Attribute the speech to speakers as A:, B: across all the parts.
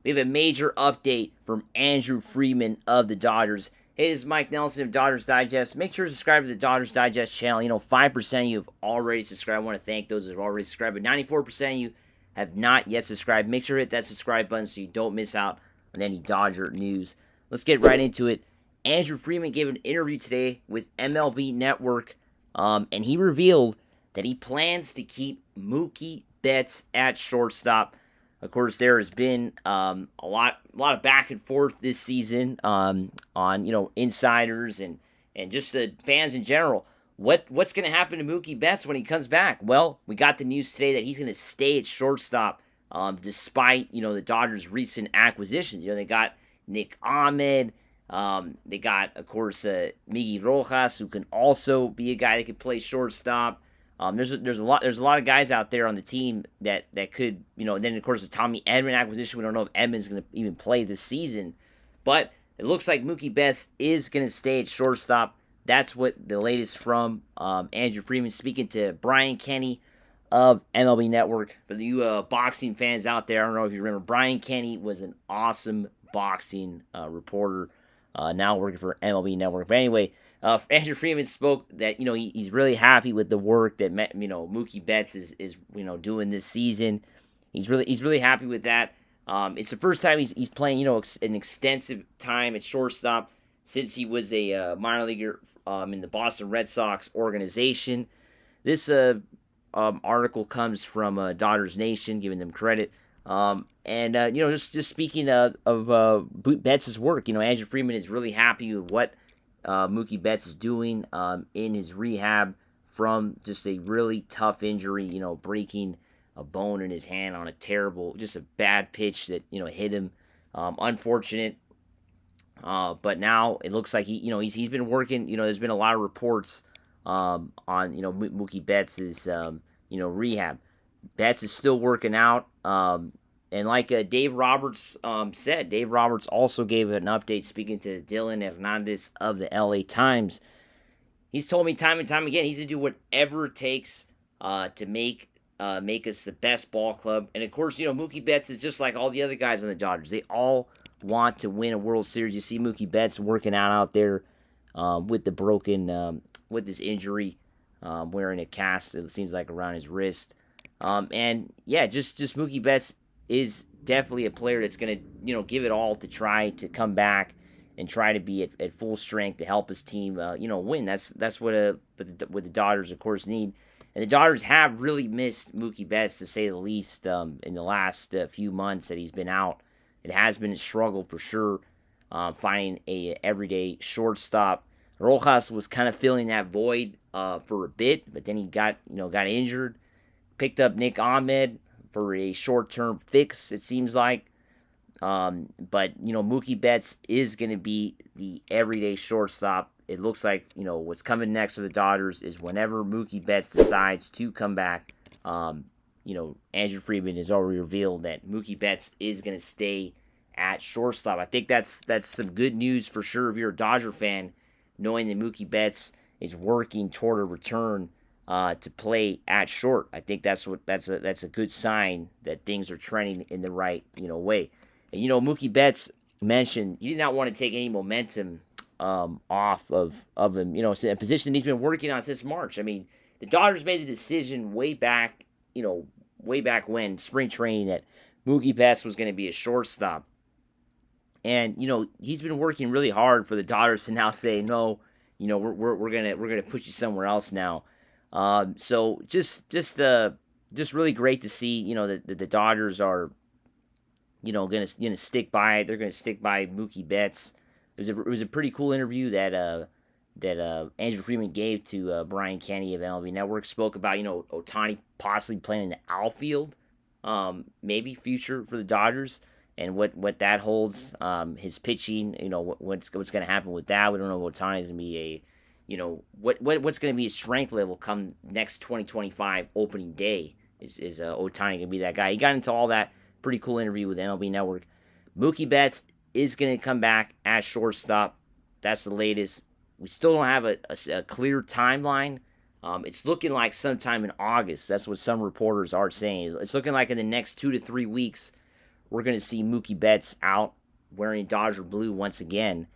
A: we have a major update from Andrew Freeman of the Dodgers. Hey, this is Mike Nelson of Dodgers Digest. Make sure to subscribe to the Dodgers Digest channel. 5% of you have already subscribed. I want to thank those that have already subscribed, but 94% of you have not yet subscribed. Make sure to hit that subscribe button so you don't miss out on any Dodger news. Let's get right into it. Andrew Freeman gave an interview today with MLB Network, and he revealed that he plans to keep Mookie Betts at shortstop. Of course, there has been a lot of back and forth this season on insiders and just the fans in general. What's going to happen to Mookie Betts when he comes back? Well, we got the news today that he's going to stay at shortstop despite the Dodgers' recent acquisitions. They got Nick Ahmed. They got, of course, Miguel Rojas, who can also be a guy that can play shortstop. There's a lot of guys out there on the team that could, and then of course the Tommy Edman acquisition. We don't know if Edman's going to even play this season, but it looks like Mookie Betts is going to stay at shortstop. That's what the latest from Andrew Freeman speaking to Brian Kenny of MLB Network. For you boxing fans out there, I don't know if you remember, Brian Kenny was an awesome boxing reporter, now working for MLB Network. But anyway, Andrew Freeman spoke that he's really happy with the work that Mookie Betts is doing this season. He's really happy with that. It's the first time he's playing an extensive time at shortstop since he was a minor leaguer in the Boston Red Sox organization. This article comes from Dodgers Nation, giving them credit. Just speaking of Betts' work, Andrew Freeman is really happy with what Mookie Betts is doing in his rehab from just a really tough injury, breaking a bone in his hand on just a bad pitch that, hit him. Unfortunate. But now it looks like he's been working, there's been a lot of reports on, Mookie Betts' rehab. Betts is still working out. And like Dave Roberts said, Dave Roberts also gave an update speaking to Dylan Hernandez of the LA Times. He's told me time and time again he's going to do whatever it takes to make us the best ball club. And of course, Mookie Betts is just like all the other guys on the Dodgers. They all want to win a World Series. You see Mookie Betts working out there with the broken, with this injury, wearing a cast, it seems like, around his wrist. And yeah, just Mookie Betts is definitely a player that's going to, give it all to try to come back and try to be at full strength to help his team, win. That's what the Dodgers, of course, need. And the Dodgers have really missed Mookie Betts, to say the least, in the last few months that he's been out. It has been a struggle for sure, finding a everyday shortstop. Rojas was kind of filling that void for a bit, but then he got injured. Picked up Nick Ahmed for a short-term fix, it seems like. But, Mookie Betts is going to be the everyday shortstop. It looks like, what's coming next for the Dodgers is whenever Mookie Betts decides to come back, Andrew Freeman has already revealed that Mookie Betts is going to stay at shortstop. I think that's some good news for sure if you're a Dodger fan, knowing that Mookie Betts is working toward a return to play at short. I think that's a good sign that things are trending in the right way. And Mookie Betts mentioned he did not want to take any momentum off of him. It's a position he's been working on since March. I mean, the Dodgers made the decision way back when spring training that Mookie Betts was going to be a shortstop. And he's been working really hard for the Dodgers to now say no. We're gonna put you somewhere else now. So just really great to see, that the Dodgers are, gonna stick by it. They're gonna stick by Mookie Betts. It was a pretty cool interview that Andrew Freeman gave to Brian Kenny of MLB Network. Spoke about Ohtani possibly playing in the outfield, maybe future for the Dodgers, and what that holds. His pitching, what's going to happen with that. We don't know if Ohtani is going to be what's going to be his strength level come next 2025 opening day. Is Ohtani going to be that guy? He got into all that. Pretty cool interview with MLB Network. Mookie Betts is going to come back as shortstop. That's the latest. We still don't have a clear timeline. It's looking like sometime in August. That's what some reporters are saying. It's looking like in the next 2 to 3 weeks, we're going to see Mookie Betts out wearing Dodger blue once again.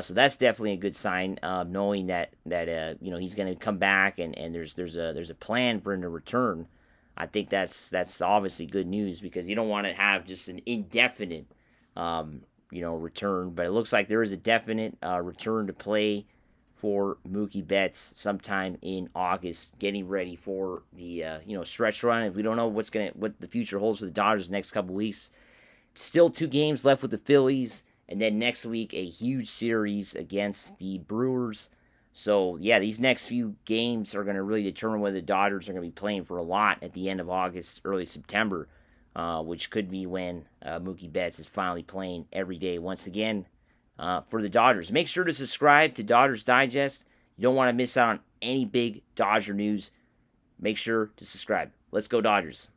A: So that's definitely a good sign, knowing that he's going to come back and there's a plan for him to return. I think that's obviously good news, because you don't want to have just an indefinite return. But it looks like there is a definite return to play for Mookie Betts sometime in August, getting ready for the stretch run. If we don't know what the future holds for the Dodgers the next couple weeks, still 2 games left with the Phillies. And then next week, a huge series against the Brewers. So, yeah, these next few games are going to really determine whether the Dodgers are going to be playing for a lot at the end of August, early September, which could be when Mookie Betts is finally playing every day once again for the Dodgers. Make sure to subscribe to Dodgers Digest. You don't want to miss out on any big Dodger news. Make sure to subscribe. Let's go, Dodgers.